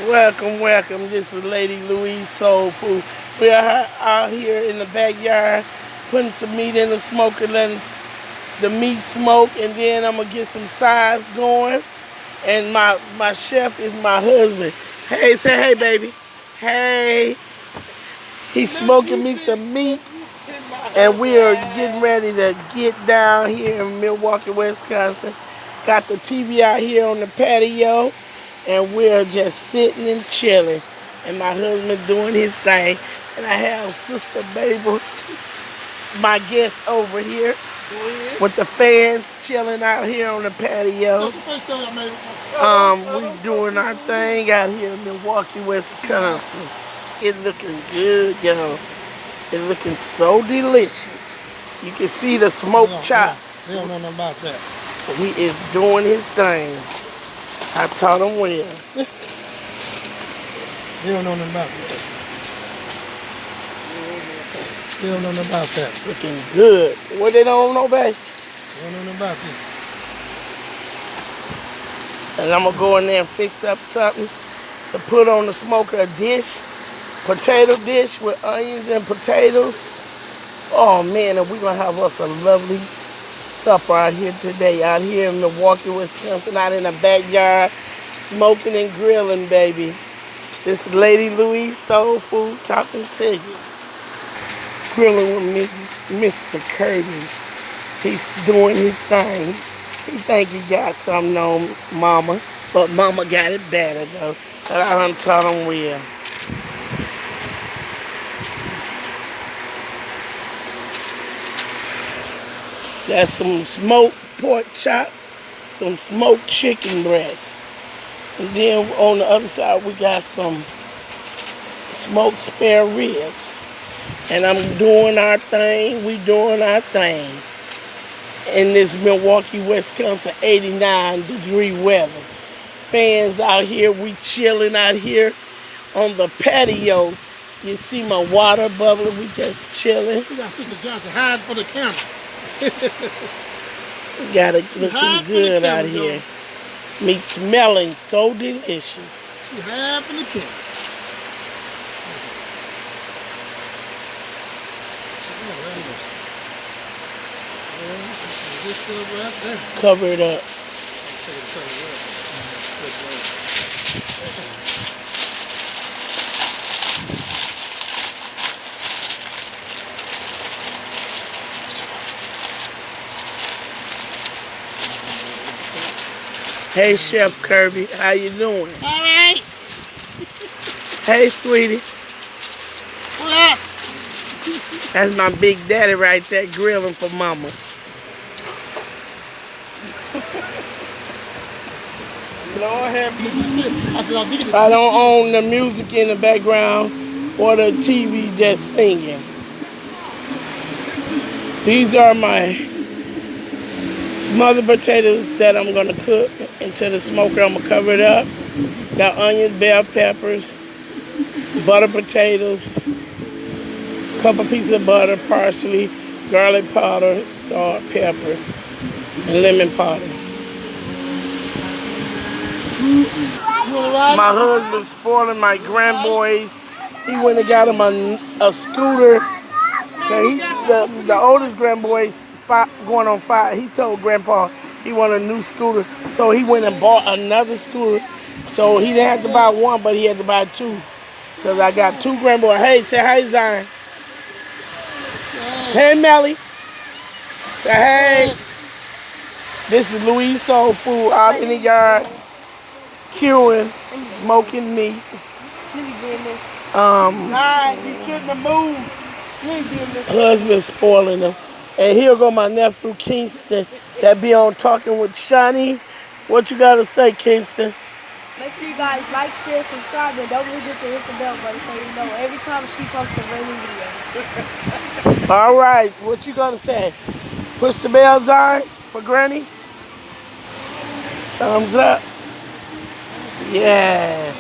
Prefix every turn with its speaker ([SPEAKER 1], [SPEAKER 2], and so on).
[SPEAKER 1] Welcome, welcome. This is Lady Louise Soul Food. We are out here in the backyard putting some meat in the smoker, letting the meat smoke, and then I'm gonna get some sides going. And my chef is my husband. Hey, say hey, baby. Hey, he's smoking me some meat, and we are getting ready to get down here in Milwaukee, Wisconsin. Got the TV out here on the patio, and we're just sitting and chilling. And my husband doing his thing. And I have Sister Babel, my guest over here, with the fans chilling out here on the patio. We doing our thing out here in Milwaukee, Wisconsin. It's looking good, y'all. It's looking so delicious. You can see the smoke chop.
[SPEAKER 2] They don't know nothing about that.
[SPEAKER 1] He is doing his thing. I taught him well.
[SPEAKER 2] They don't know nothing about that. They don't know nothing about that.
[SPEAKER 1] Looking good. What they don't know, babe?
[SPEAKER 2] They don't know nothing about this.
[SPEAKER 1] And I'm going to go in there and fix up something to put on the smoker, a dish, potato dish with onions and potatoes. Oh, man, and we're going to have us a lovely supper out here today, out here in Milwaukee, Wisconsin, out in the backyard, smoking and grilling, baby. This is Lady Louise Soul Food talking to you. Grilling with Mr. Kirby. He's doing his thing. He think he got something on Mama, but Mama got it better, though. And I done taught him well. Got some smoked pork chop, some smoked chicken breast. And then on the other side, we got some smoked spare ribs. And I'm doing our thing, we doing our thing. In this Milwaukee, Wisconsin, 89-degree weather. Fans out here, we chilling out here on the patio. You see my water bubbling, we just chilling.
[SPEAKER 2] We got Sister Johnson hiding for the camera.
[SPEAKER 1] We got it looking good out here. Meat smelling so delicious.
[SPEAKER 2] She hiding for the camera.
[SPEAKER 1] Cover it up. Hey, Chef Kirby, how you doing?
[SPEAKER 2] All right.
[SPEAKER 1] Hey, sweetie.
[SPEAKER 2] What up?
[SPEAKER 1] That's my big daddy right there grilling for Mama.
[SPEAKER 2] Lord have mercy.
[SPEAKER 1] I don't own the music in the background or the TV just singing. These are my smothered potatoes that I'm gonna cook into the smoker. I'm gonna cover it up. Got onions, bell peppers, butter potatoes, couple pieces of butter, parsley, garlic powder, salt, pepper, and lemon powder. My husband's spoiling my grandboys. He went and got him a scooter. The oldest grandboy's going on 5. He told Grandpa he wanted a new scooter, so he went and bought another scooter. So he didn't have to buy one, but he had to buy 2. Because I got 2 grandboys. Hey, say hi, Zion. Hey, Melly. Say hey. This is Louise Soul Food out in the yard, queuing, smoking meat.
[SPEAKER 2] Nah, you shouldn't have moved. You ain't doing this.
[SPEAKER 1] Husband spoiling them. And here go my nephew Kingston that be on Talking with Shani. What you gotta say, Kingston?
[SPEAKER 3] Make sure you guys like, share, subscribe, and don't forget to hit the bell button so you know every time she posts a brand new video.
[SPEAKER 1] All right, what you gonna say? Push the bell sign for Granny. Thumbs up. Yes.